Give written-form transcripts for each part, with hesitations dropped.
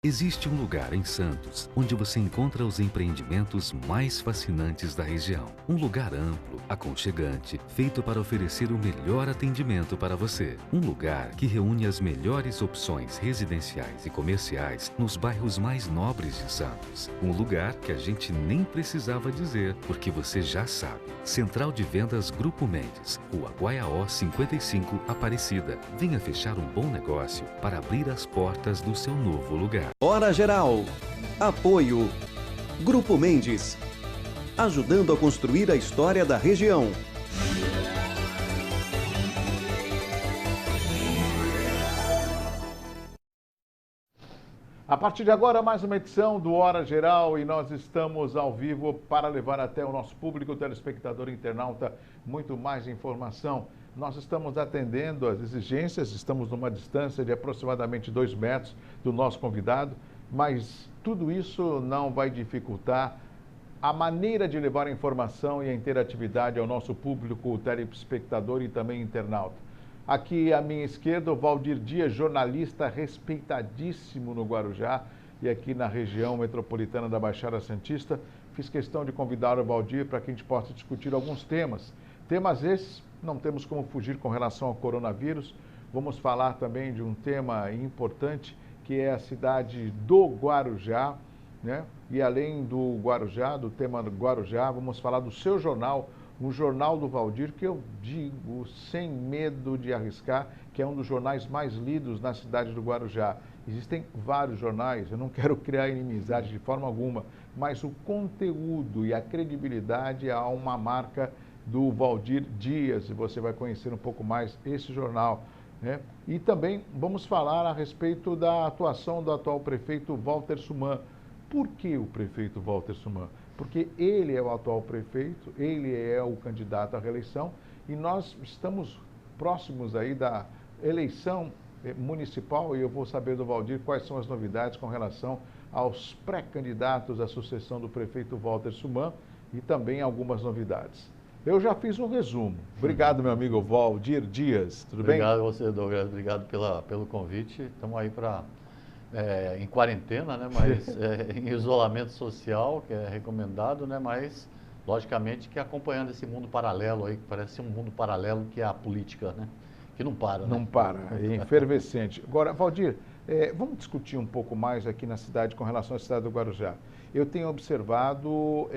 Existe um lugar em Santos onde você encontra os empreendimentos mais fascinantes da região. Um lugar amplo, aconchegante, feito para oferecer o melhor atendimento para você. Um lugar que reúne as melhores opções residenciais e comerciais nos bairros mais nobres de Santos. Um lugar que a gente nem precisava dizer, porque você já sabe. Central de Vendas Grupo Mendes, Rua Guaiaó 55, Aparecida. Venha fechar um bom negócio para abrir as portas do seu novo lugar. Hora Geral. Apoio. Grupo Mendes. Ajudando a construir a história da região. A partir de agora, mais uma edição do Hora Geral e nós estamos ao vivo para levar até o nosso público, telespectador e internauta, muito mais informação. Nós estamos atendendo às exigências, estamos numa distância de aproximadamente 2 metros do nosso convidado, mas tudo isso não vai dificultar a maneira de levar a informação e a interatividade ao nosso público, telespectador e também internauta. Aqui à minha esquerda, o Valdir Dias, jornalista respeitadíssimo no Guarujá e aqui na região metropolitana da Baixada Santista. Fiz questão de convidar o Valdir para que a gente possa discutir alguns temas. Temas esses, não temos como fugir com relação ao coronavírus. Vamos falar também de um tema importante, que é a cidade do Guarujá, né? E além do Guarujá, do tema do Guarujá, vamos falar do seu jornal, o Jornal do Valdir, que eu digo sem medo de arriscar, que é um dos jornais mais lidos na cidade do Guarujá. Existem vários jornais, eu não quero criar inimizade de forma alguma, mas o conteúdo e a credibilidade é uma marca do Valdir Dias, e você vai conhecer um pouco mais esse jornal, né? E também vamos falar a respeito da atuação do atual prefeito Walter Suman. Por que o prefeito Walter Suman? Porque ele é o atual prefeito, ele é o candidato à reeleição e nós estamos próximos aí da eleição municipal e eu vou saber do Valdir quais são as novidades com relação aos pré-candidatos à sucessão do prefeito Walter Suman e também algumas novidades. Eu já fiz um resumo. Obrigado, meu amigo Valdir Dias. Tudo bem? Obrigado a você, Douglas. Obrigado pelo convite. Estamos aí em quarentena, né? Mas em isolamento social, que é recomendado, né? Mas, logicamente, que acompanhando esse mundo paralelo aí, que parece um mundo paralelo que é a política, né? Que não para, né? Não para, é efervescente. Agora, Valdir, vamos discutir um pouco mais aqui na cidade com relação à cidade do Guarujá. Eu tenho observado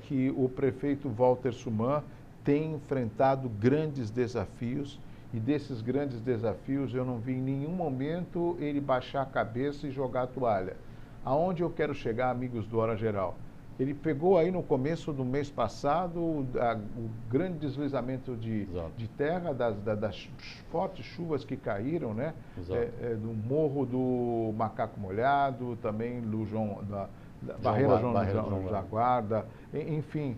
que o prefeito Walter Suman tem enfrentado grandes desafios e desses grandes desafios eu não vi em nenhum momento ele baixar a cabeça e jogar a toalha. Aonde eu quero chegar, amigos do Hora Geral? Ele pegou aí no começo do mês passado o grande deslizamento de terra, das fortes chuvas que caíram, né? Do Morro do Macaco Molhado, também do Barreira João Jaguarda, enfim,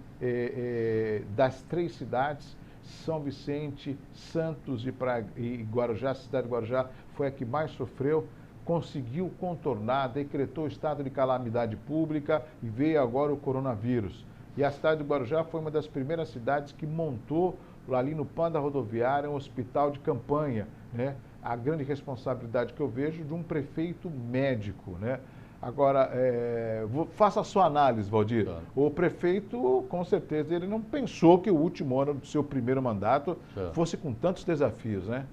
das 3 cidades, São Vicente, Santos e Guarujá, a cidade de Guarujá foi a que mais sofreu, conseguiu contornar, decretou estado de calamidade pública e veio agora o coronavírus. E a cidade de Guarujá foi uma das primeiras cidades que montou ali no Panda Rodoviária um hospital de campanha, né? A grande responsabilidade que eu vejo de um prefeito médico, né? Agora, faça a sua análise, Valdir. Claro. O prefeito, com certeza, ele não pensou que o último ano do seu primeiro mandato fosse com tantos desafios, né?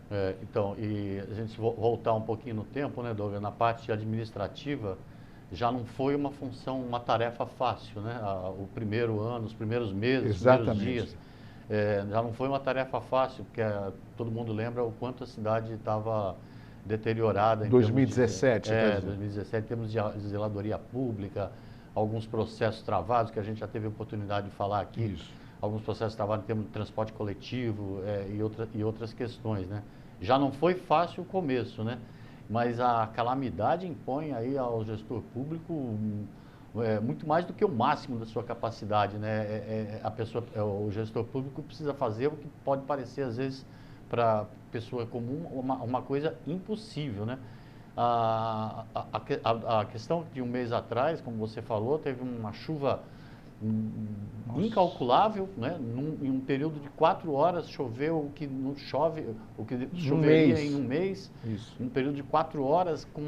Então, e a gente voltar um pouquinho no tempo, né, Douglas, na parte administrativa, já não foi uma função, uma tarefa fácil, né? O primeiro ano, os primeiros meses, os primeiros dias, já não foi uma tarefa fácil, porque todo mundo lembra o quanto a cidade estava deteriorada em 2017, 2017, em termos de zeladoria pública, alguns processos travados, que a gente já teve a oportunidade de falar aqui. Isso. Alguns processos travados em termos de transporte coletivo e outras questões, né? Já não foi fácil o começo, né? Mas a calamidade impõe aí ao gestor público muito mais do que o máximo da sua capacidade, né? O gestor público precisa fazer o que pode parecer, às vezes, para pessoa comum, uma coisa impossível, né? A questão de um mês atrás, como você falou, teve uma chuva incalculável, né? Em um período de 4 horas choveu o que não chove, o que choveria em um mês. Isso. Um período de 4 horas com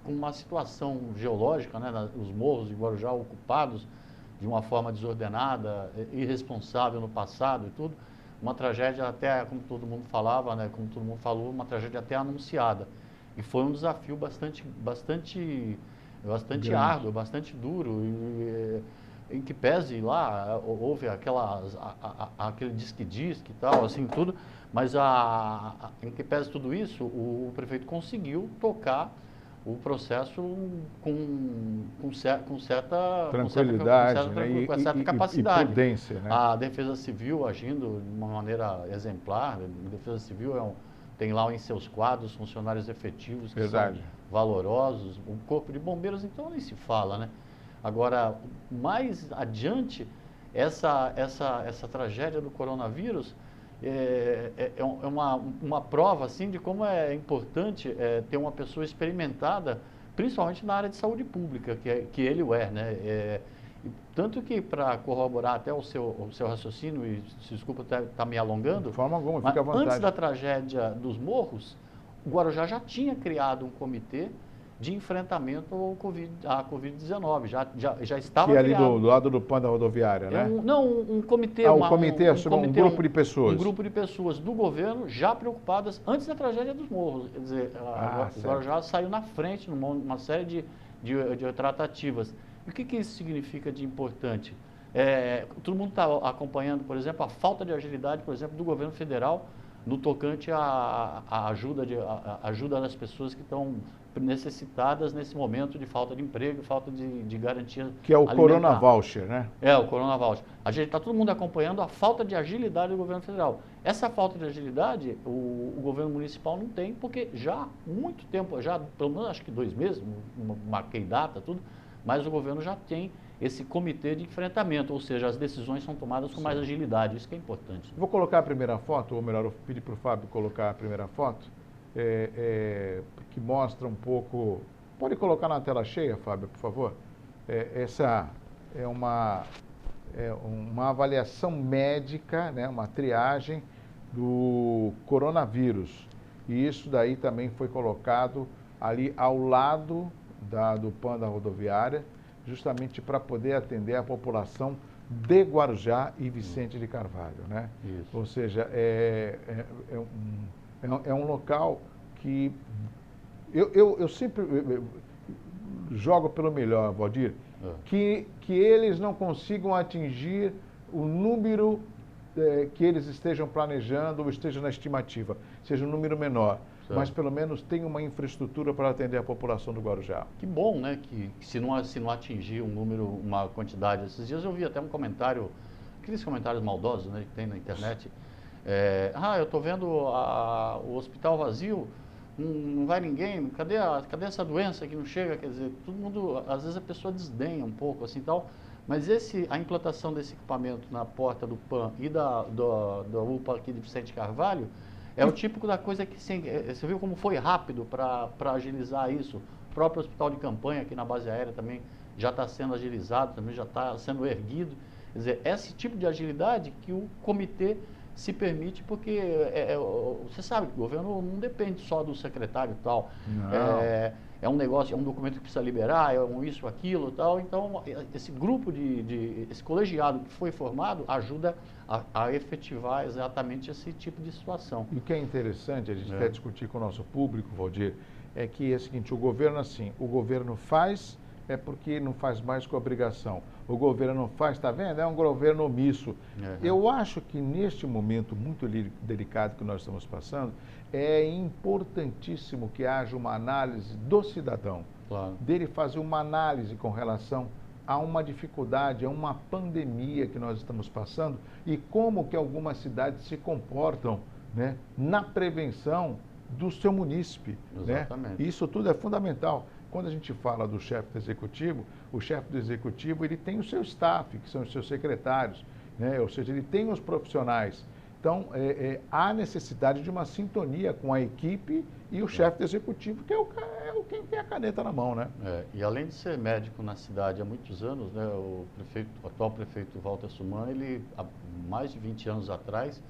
uma situação geológica, né? Os morros de Guarujá ocupados de uma forma desordenada, irresponsável no passado e tudo. Uma tragédia até, como todo mundo falava, né? Como todo mundo falou, uma tragédia até anunciada. E foi um desafio bastante árduo, bastante duro, em que pese lá, houve aquele disque-disque e tal, assim, tudo, mas em que pese tudo isso, o prefeito conseguiu tocar o processo com certa tranquilidade, com certa capacidade. E prudência, né? A Defesa Civil agindo de uma maneira exemplar. A Defesa Civil tem lá em seus quadros funcionários efetivos que são valorosos. O Corpo de Bombeiros, então, nem se fala, né? Agora, mais adiante, essa tragédia do coronavírus é uma prova, assim, de como é importante ter uma pessoa experimentada, principalmente na área de saúde pública, que ele né? Tanto que, para corroborar até o seu raciocínio, e desculpa estar me alongando, de forma alguma, fica à vontade. Antes da tragédia dos morros, o Guarujá já tinha criado um comitê de enfrentamento à Covid-19, já estava criado. Que ali do lado do PAN da rodoviária, né? Um comitê. Um grupo de pessoas. Um grupo de pessoas do governo já preocupadas antes da tragédia dos morros. Quer dizer, o Guarujá saiu na frente numa série de tratativas. E o que isso significa de importante? Todo mundo está acompanhando, por exemplo, a falta de agilidade, por exemplo, do governo federal no tocante à ajuda das pessoas que estão necessitadas nesse momento de falta de emprego, falta de garantia que é o alimentar. Corona Voucher, né? O Corona Voucher. Está todo mundo acompanhando a falta de agilidade do governo federal. Essa falta de agilidade, o governo municipal não tem, porque já há muito tempo, já pelo menos acho que 2 meses, marquei data, tudo, mas o governo já tem esse comitê de enfrentamento, ou seja, as decisões são tomadas com mais agilidade, isso que é importante. Vou colocar a primeira foto, ou melhor, eu pedi para o Fábio colocar a primeira foto, que mostra um pouco... Pode colocar na tela cheia, Fábio, por favor? Essa é uma avaliação médica, né, uma triagem do coronavírus. E isso daí também foi colocado ali ao lado do PAN da rodoviária, justamente para poder atender a população de Guarujá e Vicente de Carvalho, né? Isso. Ou seja, é um local que eu sempre jogo pelo melhor, Valdir, que eles não consigam atingir o número que eles estejam planejando ou estejam na estimativa, seja um número menor. Certo. Mas pelo menos tem uma infraestrutura para atender a população do Guarujá. Que bom, né? Que se não atingir uma quantidade. Esses dias eu vi até um comentário, aqueles comentários maldosos, né, que tem na internet. Eu estou vendo o hospital vazio, não vai ninguém, cadê essa doença que não chega? Quer dizer, todo mundo, às vezes a pessoa desdenha um pouco assim tal. Mas a implantação desse equipamento na porta do PAN e da UPA aqui de Vicente Carvalho é o típico da coisa que você viu como foi rápido para agilizar isso. O próprio hospital de campanha aqui na base aérea também já está sendo agilizado, também já está sendo erguido. Quer dizer, esse tipo de agilidade que o comitê se permite, porque você sabe que o governo não depende só do secretário e tal. É um negócio, é um documento que precisa liberar, isso, aquilo e tal. Então, esse grupo esse colegiado que foi formado ajuda a efetivar exatamente esse tipo de situação. E o que é interessante, a gente até discutir com o nosso público, Valdir, é que é o seguinte, o governo faz, porque não faz mais com a obrigação. O governo não faz, está vendo? É um governo omisso. Eu acho que neste momento muito delicado que nós estamos passando, é importantíssimo que haja uma análise do cidadão, dele fazer uma análise com relação a uma dificuldade, a uma pandemia que nós estamos passando e como que algumas cidades se comportam, né, na prevenção do seu munícipe. Exatamente. Né? Isso tudo é fundamental. Quando a gente fala do chefe do executivo, o chefe do executivo ele tem o seu staff, que são os seus secretários, né? Ou seja, ele tem os profissionais. Então, há necessidade de uma sintonia com a equipe e o chefe do executivo, que é o quem tem a caneta na mão, né? E além de ser médico na cidade há muitos anos, né, o atual prefeito Walter Suman, ele, há mais de 20 anos atrás,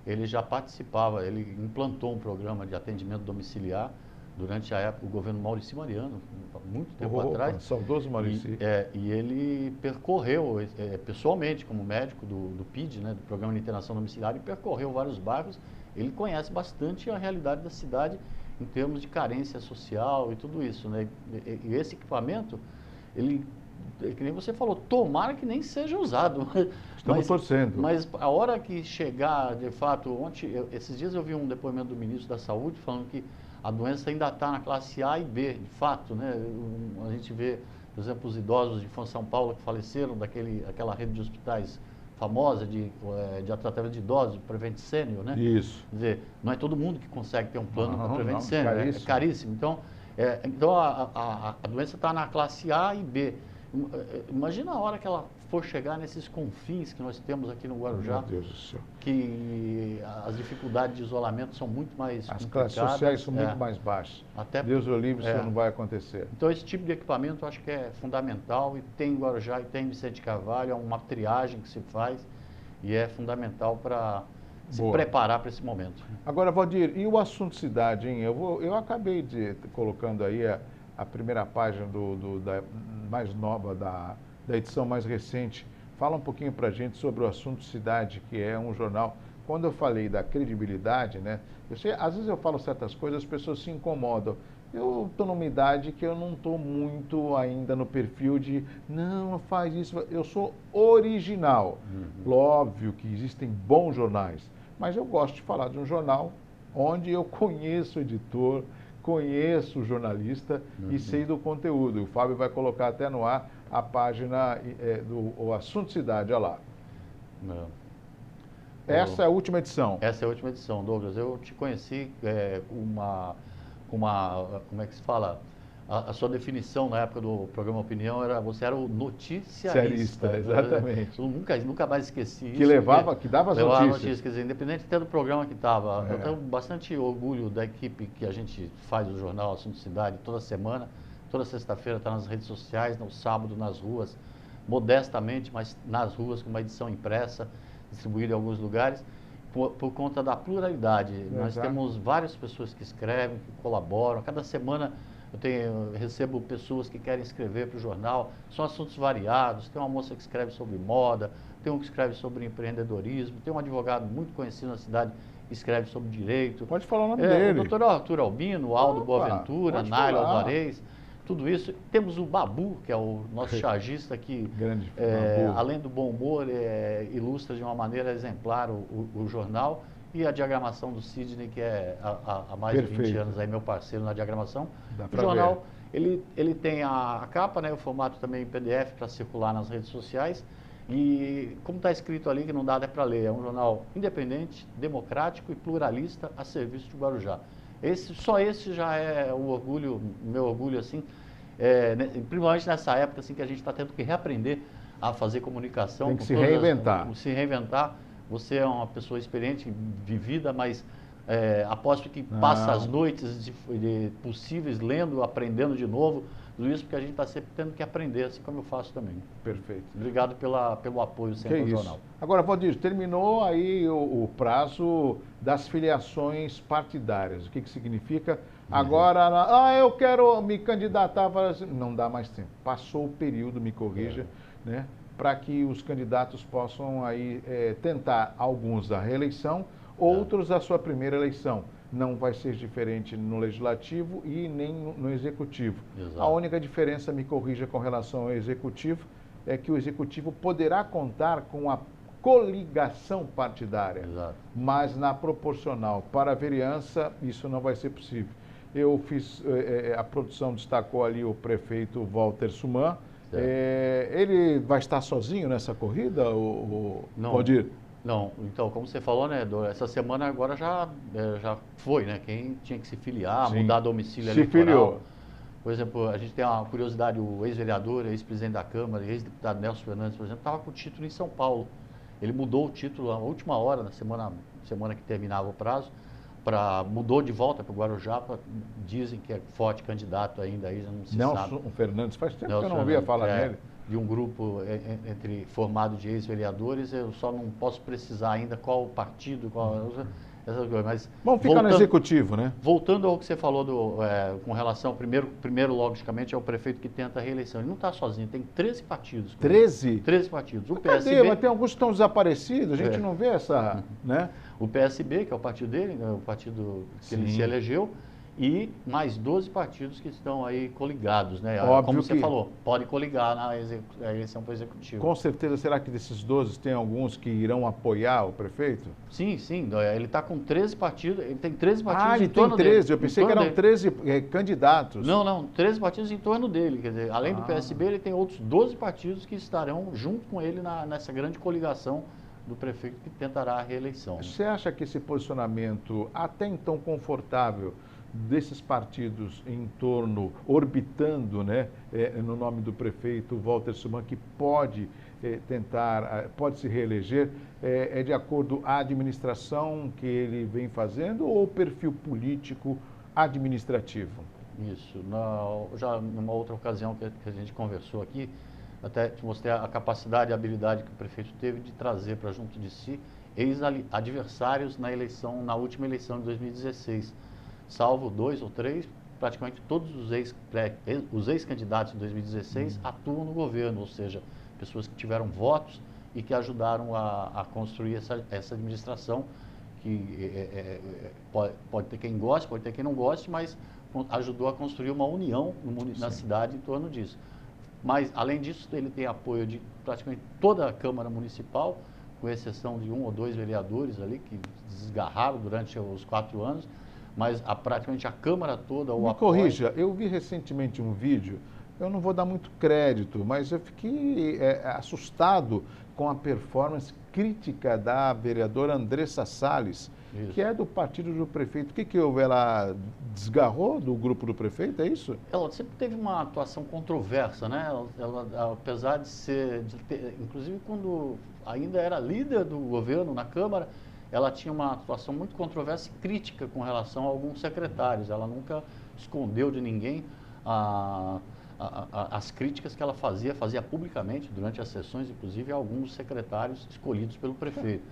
ele já participava, ele implantou um programa de atendimento domiciliar durante a época do governo Maurício Mariano, muito tempo atrás. Saudoso Maurício. E ele percorreu, pessoalmente, como médico do PID, né, do Programa de Internação Domiciliar, e percorreu vários bairros. Ele conhece bastante a realidade da cidade em termos de carência social e tudo isso, né? E esse equipamento, ele, que nem você falou, tomara que nem seja usado. Estamos torcendo. Mas a hora que chegar, de fato, esses dias eu vi um depoimento do ministro da Saúde falando que a doença ainda está na classe A e B, de fato, né? A gente vê, por exemplo, os idosos de São Paulo que faleceram daquela rede de hospitais famosa de tratamento de idosos, Prevent Senior, né? Isso. Quer dizer, não é todo mundo que consegue ter um plano para Prevent Senior, caríssimo. é caríssimo. Então a doença está na classe A e B. Imagina a hora que ela for chegar nesses confins que nós temos aqui no Guarujá, meu Deus do céu, que as dificuldades de isolamento são muito mais as complicadas. classes sociais são muito mais baixas. Até Deus o livre, isso não vai acontecer. Então esse tipo de equipamento eu acho que é fundamental, e tem em Guarujá e tem em Vicente Carvalho, é uma triagem que se faz e é fundamental para se preparar para esse momento. Agora, Valdir, e o assunto cidade, hein? Eu acabei colocando aí a primeira página da mais nova, da edição mais recente. Fala um pouquinho para a gente sobre o assunto cidade, que é um jornal. Quando eu falei da credibilidade, né? Às vezes eu falo certas coisas, as pessoas se incomodam. Eu estou numa idade que eu não estou muito ainda no perfil de não faz isso. Eu sou original. Óbvio que existem bons jornais, mas eu gosto de falar de um jornal onde eu conheço o editor, conheço o jornalista e sei do conteúdo. O Fábio vai colocar até no ar a página do Assunto Cidade, olha lá. Essa é a última edição. Essa é a última edição, Douglas. Eu te conheci como é que se fala? A sua definição na época do programa Opinião você era o noticiarista. Exatamente. Eu nunca mais esqueci isso. Que dava as notícias. Quer dizer, independente até do programa que estava. Eu tenho bastante orgulho da equipe que a gente faz o jornal Assunto Cidade toda semana. Toda sexta-feira está nas redes sociais, no sábado nas ruas, modestamente, mas nas ruas, com uma edição impressa, distribuída em alguns lugares, por conta da pluralidade. Nós temos várias pessoas que escrevem, que colaboram. Cada semana eu recebo pessoas que querem escrever para o jornal. São assuntos variados. Tem uma moça que escreve sobre moda, tem um que escreve sobre empreendedorismo, tem um advogado muito conhecido na cidade que escreve sobre direito. Pode falar o nome dele. O doutor Arthur Albino, Aldo Boaventura, Naila Alvarez. Tudo isso. Temos o Babu, que é o nosso chargista, que, além do bom humor, ilustra de uma maneira exemplar o jornal. E a diagramação do Sidney, que é há mais de 20 anos aí meu parceiro na diagramação. O jornal, ele tem a capa, né, o formato também em PDF para circular nas redes sociais. E como está escrito ali, que não dá para ler, é um jornal independente, democrático e pluralista a serviço de Guarujá. Só esse já é o meu orgulho, assim, principalmente nessa época assim, que a gente está tendo que reaprender a fazer comunicação. Tem que se reinventar. Se reinventar. Você é uma pessoa experiente, vivida, mas aposto que passa as noites possíveis lendo, aprendendo de novo. Tudo isso porque a gente está sempre tendo que aprender, assim como eu faço também. Perfeito. Obrigado pelo apoio sempre ao jornal. Agora, Valdir, terminou aí o prazo das filiações partidárias. O que significa? Agora, eu quero me candidatar para... Não dá mais tempo. Passou o período, me corrija, né? Para que os candidatos possam aí tentar, alguns a reeleição, outros a sua primeira eleição. Não vai ser diferente no Legislativo e nem no Executivo. Exato. A única diferença, me corrija, com relação ao Executivo, é que o Executivo poderá contar com a coligação partidária. Exato. Mas na proporcional para a vereança, isso não vai ser possível. Eu fiz, a produção destacou ali o prefeito Walter Suman. Ele vai estar sozinho nessa corrida, Valdir? Não, então, como você falou, né, essa semana agora já foi, né? Quem tinha que se filiar, mudar domicílio eleitoral. Filiou. Por exemplo, a gente tem uma curiosidade, o ex-vereador, ex-presidente da Câmara, ex-deputado Nelson Fernandes, por exemplo, estava com o título em São Paulo. Ele mudou o título à última hora, na semana que terminava o prazo, mudou de volta para o Guarujá, dizem que é forte candidato ainda, aí já não se sabe. Nelson Fernandes, faz tempo Nelson que eu não ouvia falar Fernandes, nele. De um grupo formado de ex-vereadores, eu só não posso precisar ainda qual o partido, essas coisas, mas Vamos ficar no executivo, né? Voltando ao que você falou com relação ao primeiro, logicamente, é o prefeito que tenta a reeleição. Ele não está sozinho, tem 13 partidos. 13? 13 partidos. O PSB... Cadê? Mas tem alguns que estão desaparecidos, a gente não vê essa... né? O PSB, que é o partido dele, o partido que ele se elegeu, e mais 12 partidos que estão aí coligados, né? Óbvio. Como você falou, pode coligar na eleição para o executivo. Com certeza, será que desses 12 tem alguns que irão apoiar o prefeito? Sim, ele está com 13 partidos, ele tem 13 partidos ele em torno tem 13, dele. Eu pensei que eram 13 candidatos. Não, 13 partidos em torno dele, quer dizer, além do PSB, ele tem outros 12 partidos que estarão junto com ele nessa grande coligação do prefeito que tentará a reeleição. Você acha que esse posicionamento, até então confortável, desses partidos em torno, orbitando, né, no nome do prefeito Walter Suman, que pode pode se reeleger, é de acordo à administração que ele vem fazendo ou o perfil político administrativo? Isso. Já numa outra ocasião que a gente conversou aqui, até te mostrei a capacidade e a habilidade que o prefeito teve de trazer para junto de si ex-adversários na última eleição de 2016. Salvo 2 ou 3, praticamente todos os ex-candidatos de 2016 atuam no governo, ou seja, pessoas que tiveram votos e que ajudaram a construir essa administração, que pode ter quem goste, pode ter quem não goste, mas ajudou a construir uma união na cidade em torno disso. Mas, além disso, ele tem apoio de praticamente toda a Câmara Municipal, com exceção de 1 ou 2 vereadores ali, que desgarraram durante os 4 anos, mas praticamente a Câmara toda o apoia. Me corrija, eu vi recentemente um vídeo, eu não vou dar muito crédito, mas eu fiquei assustado com a performance crítica da vereadora Andressa Salles, que é do partido do prefeito. O que houve? Ela desgarrou do grupo do prefeito, é isso? Ela sempre teve uma atuação controversa, né? Ela apesar de ter, inclusive quando ainda era líder do governo na Câmara, ela tinha uma atuação muito controversa e crítica com relação a alguns secretários. Ela nunca escondeu de ninguém as críticas que ela fazia publicamente durante as sessões, inclusive a alguns secretários escolhidos pelo prefeito.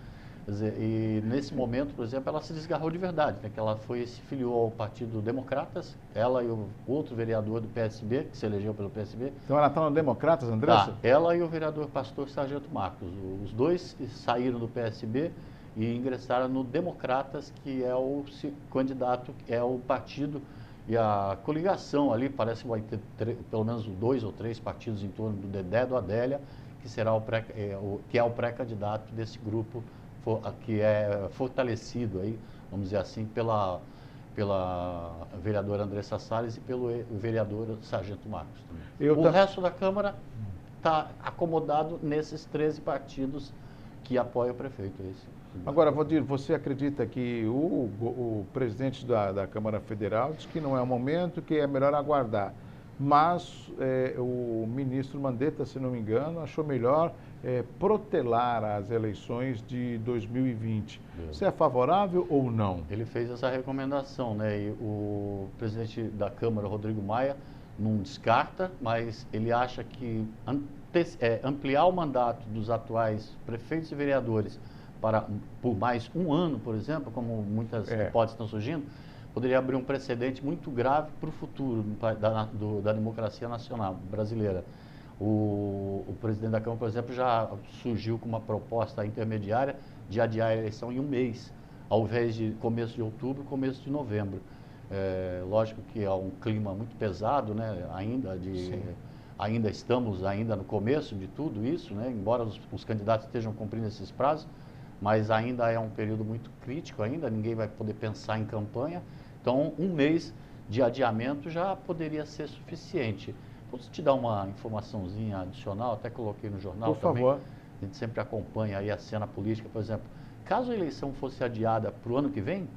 Quer dizer, e nesse momento, por exemplo, ela se desgarrou de verdade, né? Que ela se filiou ao Partido Democratas, ela e o outro vereador do PSB, que se elegeu pelo PSB. Então ela está no Democratas, Andressa? Tá, ela e o vereador pastor Sargento Marcos. Os dois saíram do PSB e ingressaram no Democratas, que é o candidato, é o partido e a coligação ali, parece que vai ter pelo menos 2 ou 3 partidos em torno do Dedé, do Adélia, que será que é o pré-candidato desse grupo, que é fortalecido aí, vamos dizer assim, pela vereadora Andressa Salles e pelo vereador Sargento Marcos também. O resto da Câmara está acomodado nesses 13 partidos que apoiam o prefeito. Agora, Valdir, você acredita que o presidente da Câmara Federal diz que não é o momento, que é melhor aguardar, mas o ministro Mandetta, se não me engano, achou melhor protelar as eleições de 2020. Você é favorável ou não? Ele fez essa recomendação, né? E o presidente da Câmara, Rodrigo Maia, não descarta, mas ele acha que ampliar o mandato dos atuais prefeitos e vereadores por mais um ano, por exemplo, como muitas hipóteses estão surgindo, poderia abrir um precedente muito grave para o futuro da democracia nacional brasileira. O presidente da Câmara, por exemplo, já surgiu com uma proposta intermediária de adiar a eleição em um mês, ao invés de começo de outubro, começo de novembro. Lógico que é um clima muito pesado, né? Ainda estamos no começo de tudo isso, né? Embora os candidatos estejam cumprindo esses prazos, mas ainda é um período muito crítico, ninguém vai poder pensar em campanha. Então, um mês de adiamento já poderia ser suficiente. Posso te dar uma informaçãozinha adicional? Até coloquei no jornal também. Por favor. A gente sempre acompanha aí a cena política. Por exemplo, caso a eleição fosse adiada para o ano que vem,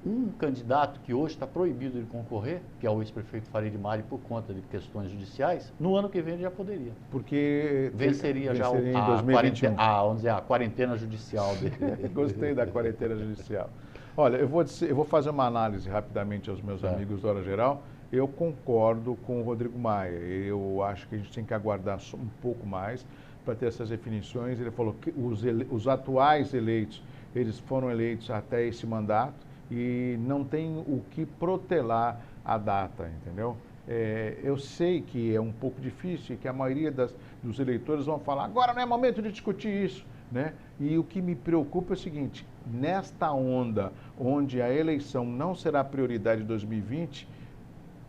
um candidato que hoje está proibido de concorrer, que é o ex-prefeito Farid Mari, por conta de questões judiciais, no ano que vem ele já poderia. Porque venceria já em 2021. A quarentena judicial dele. Gostei da quarentena judicial. Olha, eu vou fazer uma análise rapidamente aos meus amigos da Hora Geral. Eu concordo com o Rodrigo Maia. Eu acho que a gente tem que aguardar um pouco mais para ter essas definições. Ele falou que os atuais eleitos, eles foram eleitos até esse mandato e não tem o que protelar a data, entendeu? Eu sei que é um pouco difícil e que a maioria dos eleitores vão falar, agora não é momento de discutir isso, né? E o que me preocupa é o seguinte, nesta onda onde a eleição não será prioridade em 2020,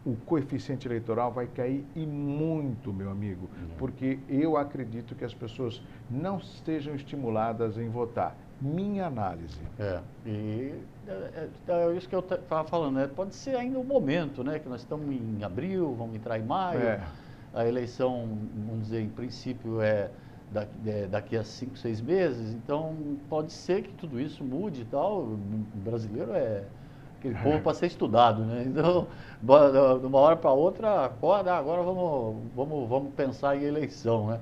o coeficiente eleitoral vai cair e muito, meu amigo, porque eu acredito que as pessoas não estejam estimuladas em votar. Minha análise. É isso que eu estava falando, né? Pode ser ainda o momento, né? Que nós estamos em abril, vamos entrar em maio, a eleição, vamos dizer, em princípio daqui a 5, 6 meses, então pode ser que tudo isso mude e tal. O brasileiro é aquele povo para ser estudado, né? Então, de uma hora para outra, acorda, agora vamos pensar em eleição, né?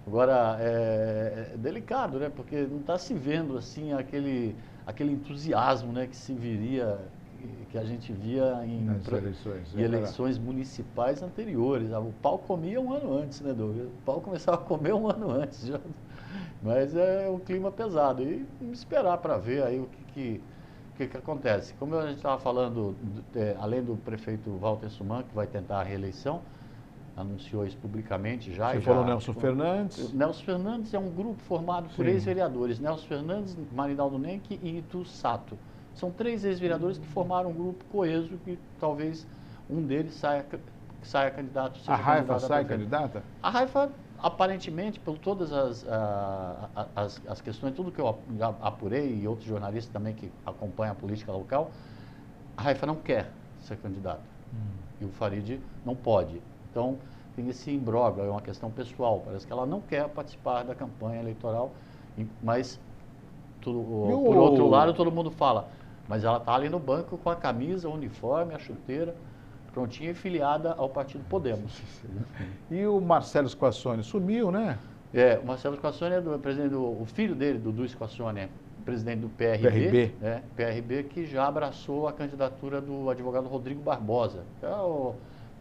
Agora, é delicado, né? Porque não está se vendo, assim, aquele entusiasmo, né? Que a gente via em eleições municipais anteriores. O pau comia um ano antes, né, Douglas? O pau começava a comer um ano antes já. Mas é um clima pesado. E esperar para ver aí o que acontece. Como a gente estava falando, além do prefeito Walter Suman, que vai tentar a reeleição, anunciou isso publicamente já. Você falou Nelson Fernandes? Nelson Fernandes é um grupo formado por ex-vereadores. Nelson Fernandes, Marinaldo Nenck e Itu Sato. São 3 ex-vereadores que formaram um grupo coeso que talvez um deles saia candidato. A Raifa sai candidata? A Raifa, aparentemente, por todas as questões, tudo que eu já apurei e outros jornalistas também que acompanham a política local, a Raifa não quer ser candidata. E o Farid não pode. Então, tem esse imbróglio, é uma questão pessoal. Parece que ela não quer participar da campanha eleitoral, mas, por outro lado, todo mundo fala, mas ela está ali no banco com a camisa, o uniforme, a chuteira, prontinha e filiada ao partido Podemos. E o Marcelo Squassone sumiu, né? O Marcelo Squassone é o filho dele, Dudu Squassone, presidente do PRB. PRB que já abraçou a candidatura do advogado Rodrigo Barbosa.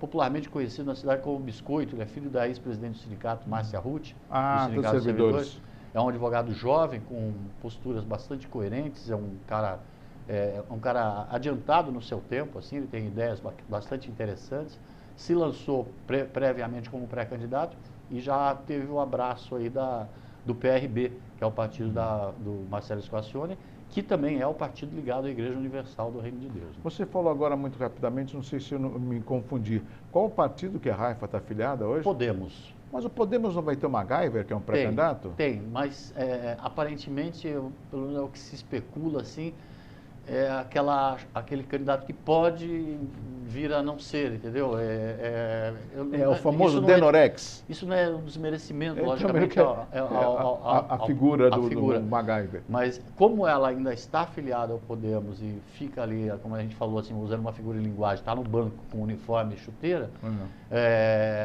Popularmente conhecido na cidade como Biscoito, ele é filho da ex-presidente do sindicato, Márcia Ruth, do Sindicato dos Servidores. É um advogado jovem, com posturas bastante coerentes, é um cara adiantado no seu tempo, assim, ele tem ideias bastante interessantes, se lançou previamente como pré-candidato e já teve o abraço aí do PRB, que é o partido do Marcelo Squassone, que também é o partido ligado à Igreja Universal do Reino de Deus. Você falou agora muito rapidamente, não sei se eu me confundi. Qual o partido que a Raifa está afiliada hoje? Podemos. Mas o Podemos não vai ter o MacGyver, que é um pré-candidato? Tem, mas aparentemente, pelo menos é o que se especula, assim, é aquele candidato que pode vir a não ser, entendeu? O famoso Denorex. Isso não é um desmerecimento, logicamente, a figura do MacGyver. Mas como ela ainda está afiliada ao Podemos e fica ali, como a gente falou, assim, usando uma figura de linguagem, está no banco com uniforme e chuteira,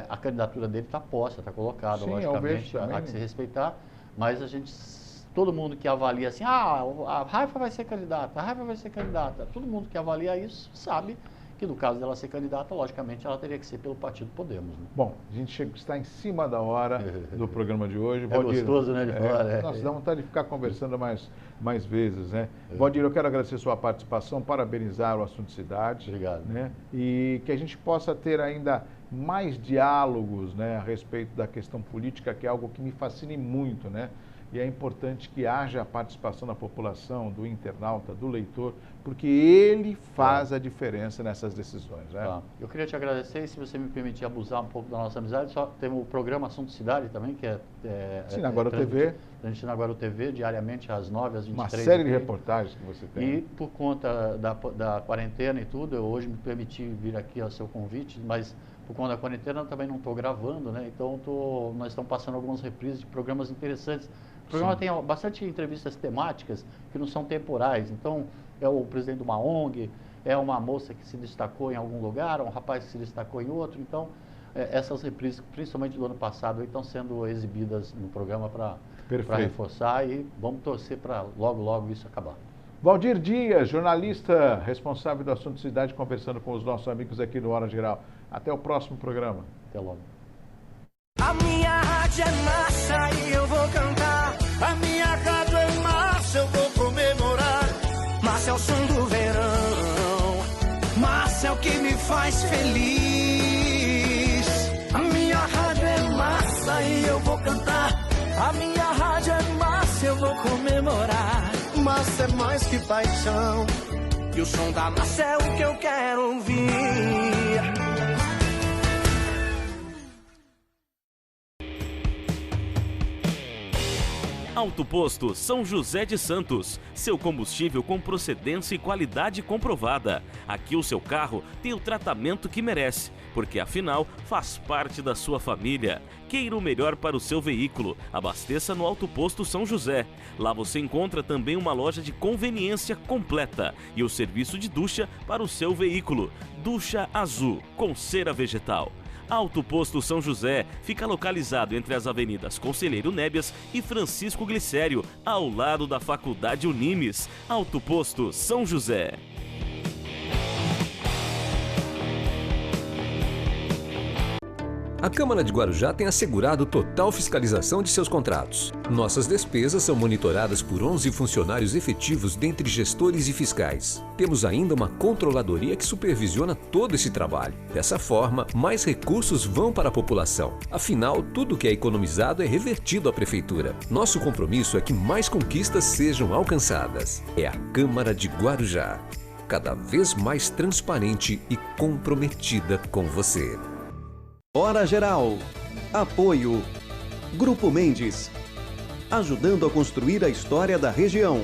a candidatura dele está posta, está colocada, sim, logicamente, há que se respeitar, mas todo mundo que avalia assim, a Raifa vai ser candidata, a Raifa vai ser candidata. Todo mundo que avalia isso sabe que no caso dela ser candidata, logicamente, ela teria que ser pelo partido Podemos. Né? Bom, a gente está em cima da hora do programa de hoje. Gostoso, né, de falar. Nossa, dá vontade de ficar conversando mais vezes, né? Valdir, eu quero agradecer a sua participação, parabenizar o Assunto Cidade. Obrigado. Né? E que a gente possa ter ainda mais diálogos, né, a respeito da questão política, que é algo que me fascina muito, né? E é importante que haja a participação da população, do internauta, do leitor, porque ele faz a diferença nessas decisões. Né? Tá. Eu queria te agradecer e, se você me permitir abusar um pouco da nossa amizade, só temos o programa Assunto Cidade também, que Sim, na Guará TV. Transmitido na Guará TV, diariamente às 9 às 23. Uma série de reportagens que você tem. E por conta da quarentena e tudo, eu hoje me permiti vir aqui ao seu convite, mas por conta da quarentena eu também não estou gravando, né? Então nós estamos passando algumas reprises de programas interessantes. O programa tem bastante entrevistas temáticas que não são temporais. Então, é o presidente de uma ONG, é uma moça que se destacou em algum lugar, um rapaz que se destacou em outro. Então, essas reprises, principalmente do ano passado, estão sendo exibidas no programa para reforçar e vamos torcer para logo isso acabar. Valdir Dias, jornalista responsável do assunto cidade, conversando com os nossos amigos aqui do Hora Geral. Até o próximo programa. Até logo. A minha rádio é massa e eu vou cantar. A minha rádio é massa, eu vou comemorar. Massa é o som do verão. Massa é o que me faz feliz. A minha rádio é massa e eu vou cantar. A minha rádio é massa, eu vou comemorar. Massa é mais que paixão. E o som da massa é o que eu quero ouvir. Alto Posto São José de Santos, seu combustível com procedência e qualidade comprovada. Aqui o seu carro tem o tratamento que merece, porque afinal faz parte da sua família. Queira o melhor para o seu veículo, abasteça no Alto Posto São José. Lá você encontra também uma loja de conveniência completa e o serviço de ducha para o seu veículo. Ducha azul com cera vegetal. Alto Posto São José fica localizado entre as avenidas Conselheiro Nébias e Francisco Glicério, ao lado da Faculdade Unimes. Alto Posto São José. A Câmara de Guarujá tem assegurado total fiscalização de seus contratos. Nossas despesas são monitoradas por 11 funcionários efetivos dentre gestores e fiscais. Temos ainda uma controladoria que supervisiona todo esse trabalho. Dessa forma, mais recursos vão para a população. Afinal, tudo que é economizado é revertido à Prefeitura. Nosso compromisso é que mais conquistas sejam alcançadas. É a Câmara de Guarujá, cada vez mais transparente e comprometida com você. Hora Geral. Apoio. Grupo Mendes. Ajudando a construir a história da região.